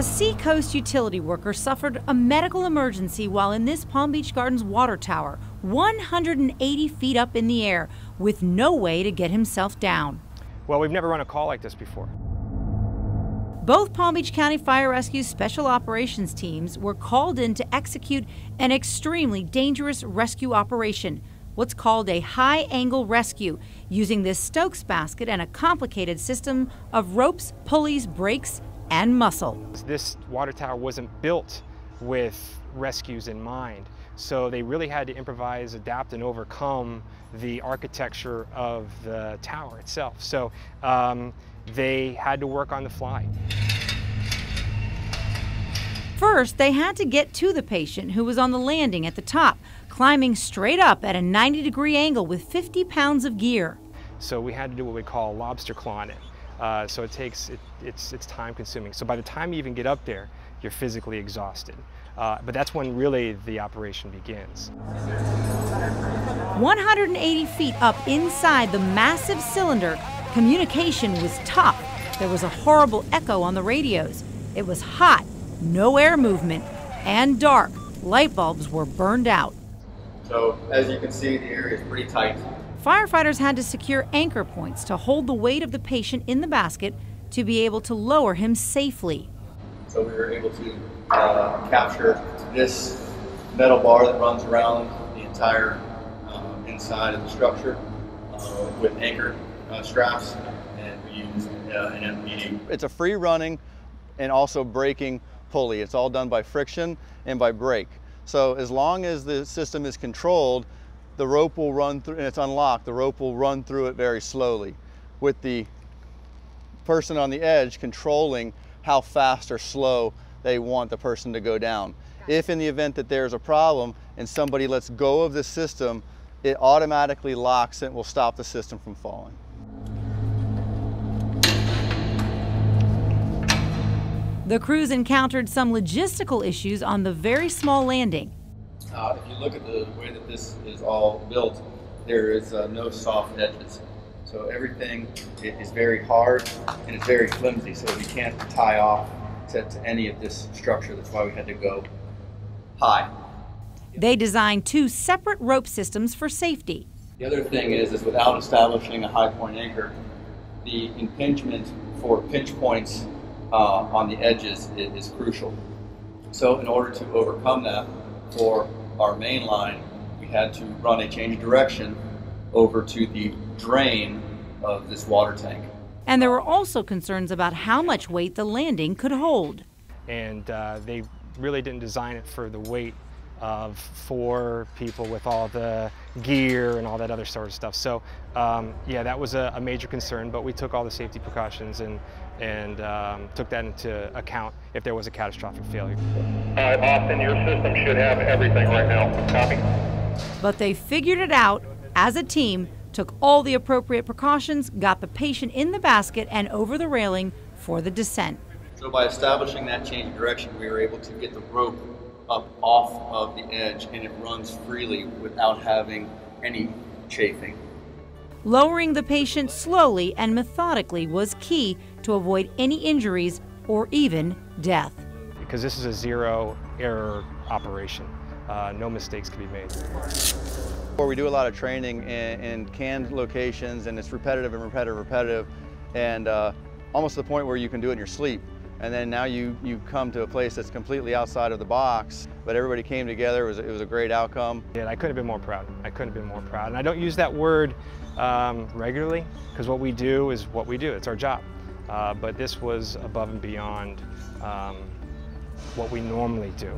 A Seacoast utility worker suffered a medical emergency while in this Palm Beach Gardens water tower, 180 feet up in the air, with no way to get himself down. Well, we've never run a call like this before. Both Palm Beach County Fire Rescue Special Operations teams were called in to execute an extremely dangerous rescue operation, what's called a high-angle rescue, using this Stokes basket and a complicated system of ropes, pulleys, brakes, and muscle. This water tower wasn't built with rescues in mind, so they really had to improvise, adapt, and overcome the architecture of the tower itself. So they had to work on the fly. First, they had to get to the patient who was on the landing at the top, climbing straight up at a 90-degree angle with 50 pounds of gear. So we had to do what we call lobster clawing it. So it's time consuming. So by the time you even get up there, you're physically exhausted. But that's when really the operation begins. 180 feet up inside the massive cylinder, communication was tough. There was a horrible echo on the radios. It was hot, no air movement, and dark. Light bulbs were burned out. So as you can see, the area is pretty tight. Firefighters had to secure anchor points to hold the weight of the patient in the basket to be able to lower him safely. So we were able to capture this metal bar that runs around the entire inside of the structure with anchor straps, and we used an MPD. It's a free running and also braking pulley. It's all done by friction and by brake. So as long as the system is controlled, the rope will run through, and it's unlocked, the rope will run through it very slowly, with the person on the edge controlling how fast or slow they want the person to go down. If in the event that there's a problem and somebody lets go of the system, it automatically locks and will stop the system from falling. The crews encountered some logistical issues on the very small landing. If you look at the way that this is all built, there is no soft edges. So everything is very hard and it's very flimsy, so you can't tie off to any of this structure. That's why we had to go high. They designed two separate rope systems for safety. The other thing is without establishing a high point anchor, the impingement for pinch points on the edges is crucial. So in order to overcome that, for our main line, we had to run a change of direction over to the drain of this water tank. And there were also concerns about how much weight the landing could hold. And they really didn't design it for the weight of 4 people with all the gear and all that other sort of stuff. So yeah, that was a major concern, but we took all the safety precautions and took that into account if there was a catastrophic failure. Austin, your system should have everything right now. Copy. But they figured it out as a team, took all the appropriate precautions, got the patient in the basket and over the railing for the descent. So by establishing that change of direction, we were able to get the rope up off of the edge, and it runs freely without having any chafing. Lowering the patient slowly and methodically was key to avoid any injuries or even death. Because this is a zero-error operation. No mistakes can be made. We do a lot of training in canned locations, and it's repetitive and repetitive, and almost to the point where you can do it in your sleep. And then now you come to a place that's completely outside of the box, but everybody came together. It was a great outcome. Yeah, I couldn't have been more proud. I couldn't have been more proud. And I don't use that word regularly, because what we do is what we do. It's our job. But this was above and beyond what we normally do.